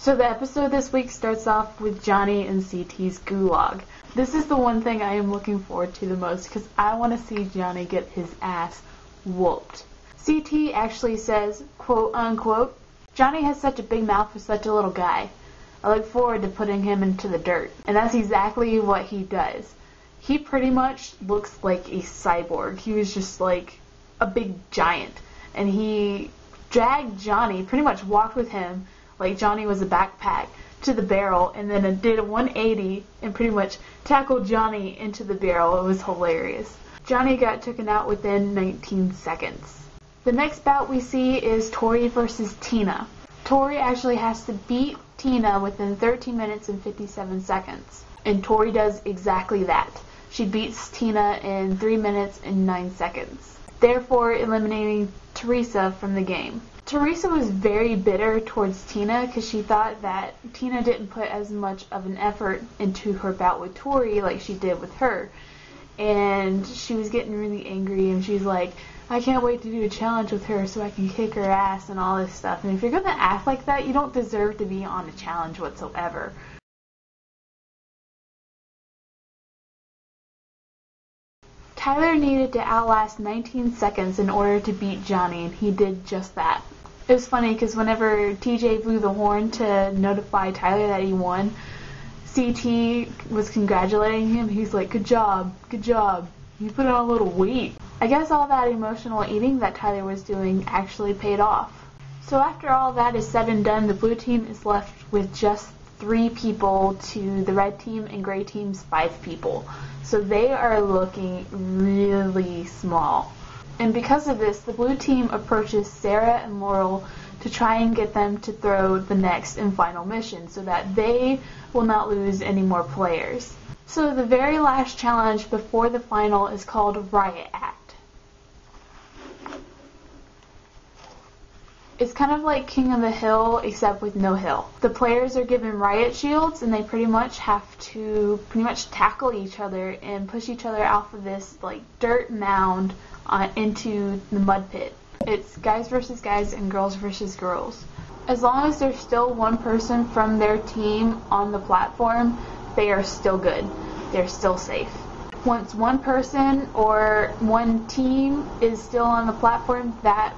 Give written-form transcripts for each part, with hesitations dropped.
So the episode this week starts off with Johnny and CT's gulag. This is the one thing I am looking forward to the most because I want to see Johnny get his ass whooped. CT actually says, quote unquote, "Johnny has such a big mouth for such a little guy. I look forward to putting him into the dirt." And that's exactly what he does. He pretty much looks like a cyborg. He was just like a big giant. And he dragged Johnny, pretty much walked with him like Johnny was a backpack, to the barrel, and then did a 180 and pretty much tackled Johnny into the barrel. It was hilarious. Johnny got taken out within 19 seconds. The next bout we see is Tori versus Tina. Tori actually has to beat Tina within 13 minutes and 57 seconds. And Tori does exactly that. She beats Tina in 3 minutes and 9 seconds, therefore eliminating Teresa from the game. Teresa was very bitter towards Tina because she thought that Tina didn't put as much of an effort into her bout with Tori like she did with her. And she was getting really angry, and she's like, "I can't wait to do a challenge with her so I can kick her ass," and all this stuff. And if you're going to act like that, you don't deserve to be on a challenge whatsoever. Tyler needed to outlast 19 seconds in order to beat Johnny, and he did just that. It was funny because whenever TJ blew the horn to notify Tyler that he won, CT was congratulating him. He's like, good job, you put on a little weight." I guess all that emotional eating that Tyler was doing actually paid off. So after all that is said and done, the blue team is left with just 3 people to the red team and gray team's 5 people. So they are looking really small. And because of this, the blue team approaches Sarah and Laurel to try and get them to throw the next and final mission so that they will not lose any more players. So the very last challenge before the final is called Riot Act. It's kind of like King of the Hill except with no hill. The players are given riot shields and they pretty much have to tackle each other and push each other off of this like dirt mound into the mud pit. It's guys versus guys and girls versus girls. As long as there's still one person from their team on the platform, they are still good. They're still safe. Once one person or one team is still on the platform, that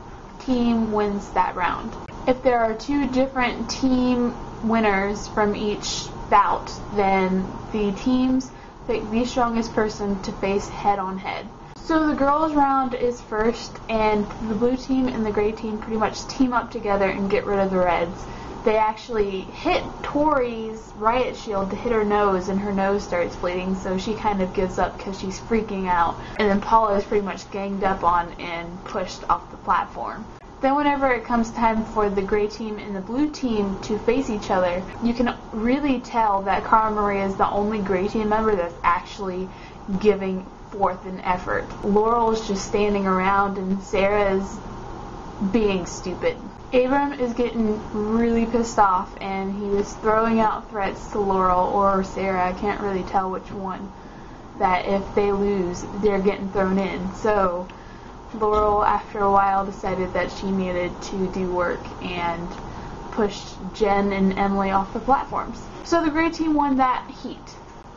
team wins that round. If there are 2 different team winners from each bout, then the teams pick the strongest person to face head on head. So the girls round is first, and the blue team and the gray team pretty much team up together and get rid of the reds. They actually hit Tori's riot shield to hit her nose, and her nose starts bleeding, so she kind of gives up because she's freaking out. And then Paula is pretty much ganged up on and pushed off the platform. Then whenever it comes time for the gray team and the blue team to face each other, you can really tell that Cara Maria is the only gray team member that's actually giving forth an effort. Laurel is just standing around and Sarah is being stupid. Abram is getting really pissed off and he was throwing out threats to Laurel or Sarah, I can't really tell which one, that if they lose, they're getting thrown in. So Laurel, after a while, decided that she needed to do work and pushed Jen and Emily off the platforms. So the gray team won that heat.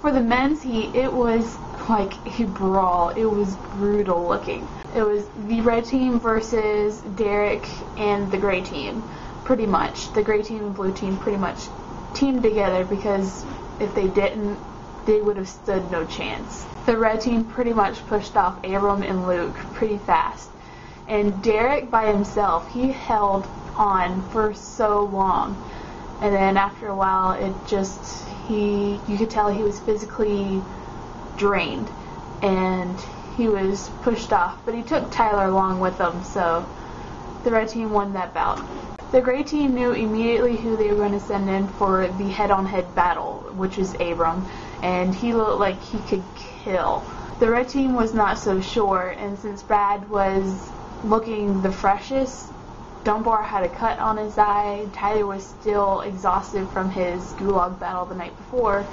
For the men's heat, it was like a brawl. It was brutal looking. It was the red team versus Derek and the gray team, pretty much. The gray team and blue team pretty much teamed together because if they didn't, they would have stood no chance. The red team pretty much pushed off Abram and Luke pretty fast. And Derek by himself, he held on for so long. And then after a while, you could tell he was physically drained. And he was pushed off. But he took Tyler along with him, so the red team won that bout. The gray team knew immediately who they were going to send in for the head-on-head battle, which was Abram. And he looked like he could kill. The red team was not so sure, and since Brad was looking the freshest, Dunbar had a cut on his eye, Tyler was still exhausted from his gulag battle the night before,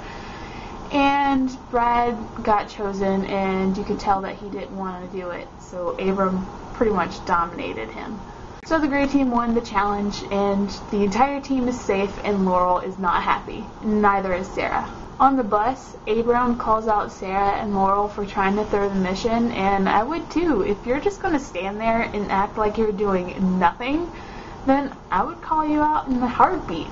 and Brad got chosen, and you could tell that he didn't want to do it, so Abram pretty much dominated him. So the gray team won the challenge, and the entire team is safe, and Laurel is not happy. Neither is Sarah. On the bus, Abram calls out Sarah and Laurel for trying to throw the mission, and I would too. If you're just going to stand there and act like you're doing nothing, then I would call you out in a heartbeat.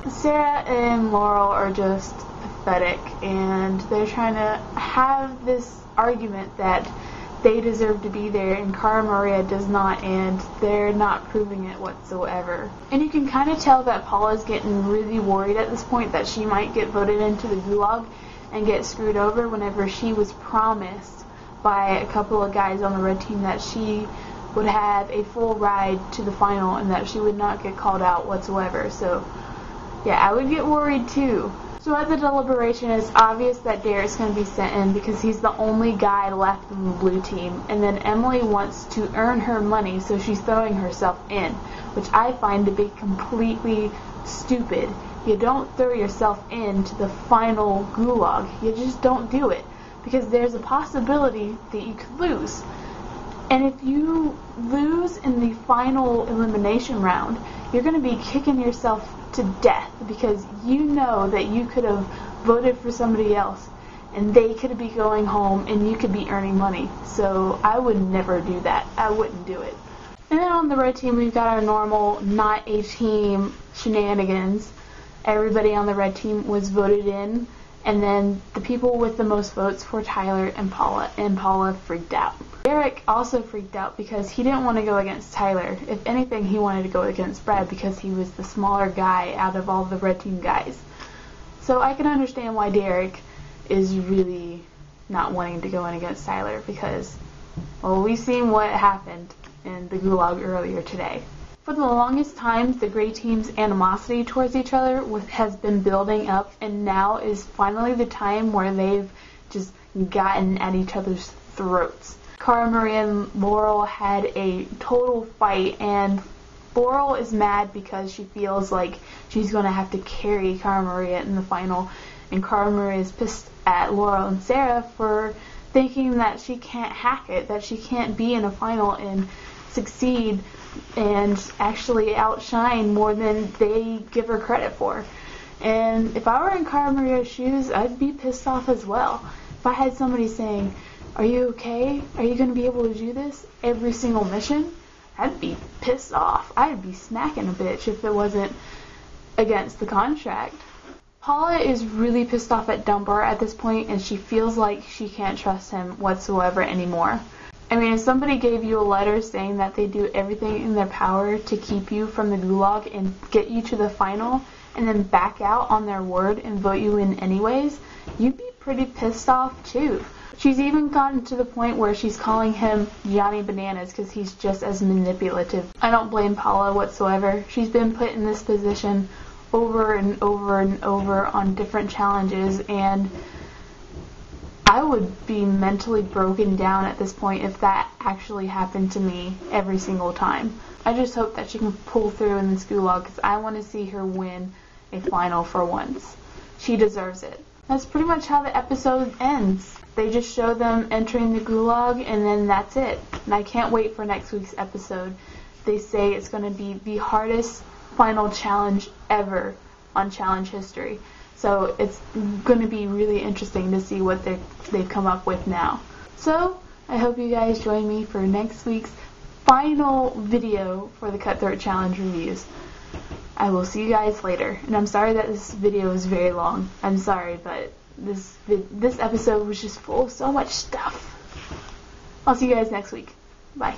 Sarah and Laurel are just pathetic, and they're trying to have this argument that they deserve to be there and Cara Maria does not, and they're not proving it whatsoever. And you can kind of tell that Paula's getting really worried at this point that she might get voted into the gulag and get screwed over whenever she was promised by a couple of guys on the red team that she would have a full ride to the final and that she would not get called out whatsoever. So yeah, I would get worried too. So at the deliberation, it's obvious that Derek's going to be sent in because he's the only guy left in the blue team. And then Emily wants to earn her money, so she's throwing herself in, which I find to be completely stupid. You don't throw yourself into the final gulag. You just don't do it because there's a possibility that you could lose. And if you lose in the final elimination round, you're going to be kicking yourself to death because you know that you could have voted for somebody else and they could be going home and you could be earning money. So I would never do that. I wouldn't do it. And then on the red team, we've got our normal not a team shenanigans. Everybody on the red team was voted in, and then the people with the most votes were Tyler and Paula freaked out. Derek also freaked out because he didn't want to go against Tyler. If anything, he wanted to go against Brad because he was the smaller guy out of all the red team guys. So I can understand why Derek is really not wanting to go in against Tyler because, well, we've seen what happened in the gulag earlier today. For the longest time, the gray team's animosity towards each other has been building up, and now is finally the time where they've just gotten at each other's throats. Cara Maria and Laurel had a total fight, and Laurel is mad because she feels like she's going to have to carry Cara Maria in the final, and Cara Maria is pissed at Laurel and Sarah for thinking that she can't hack it, that she can't be in a final and succeed and actually outshine more than they give her credit for. And if I were in Cara Maria's shoes, I'd be pissed off as well. If I had somebody saying, "Are you okay? Are you going to be able to do this every single mission?" I'd be pissed off. I'd be smacking a bitch if it wasn't against the contract. Paula is really pissed off at Dumper at this point, and she feels like she can't trust him whatsoever anymore. I mean, if somebody gave you a letter saying that they do everything in their power to keep you from the gulag and get you to the final, and then back out on their word and vote you in anyways, you'd be pretty pissed off too. She's even gotten to the point where she's calling him Johnny Bananas because he's just as manipulative. I don't blame Paula whatsoever. She's been put in this position over and over and over on different challenges, and I would be mentally broken down at this point if that actually happened to me every single time. I just hope that she can pull through in this gulag because I want to see her win a final for once. She deserves it. That's pretty much how the episode ends. They just show them entering the gulag and then that's it. And I can't wait for next week's episode. They say it's going to be the hardest final challenge ever on challenge history. So it's going to be really interesting to see what they've come up with now. So I hope you guys join me for next week's final video for the Cutthroat Challenge reviews. I will see you guys later. And I'm sorry that this video is very long. I'm sorry, but this episode was just full of so much stuff. I'll see you guys next week. Bye.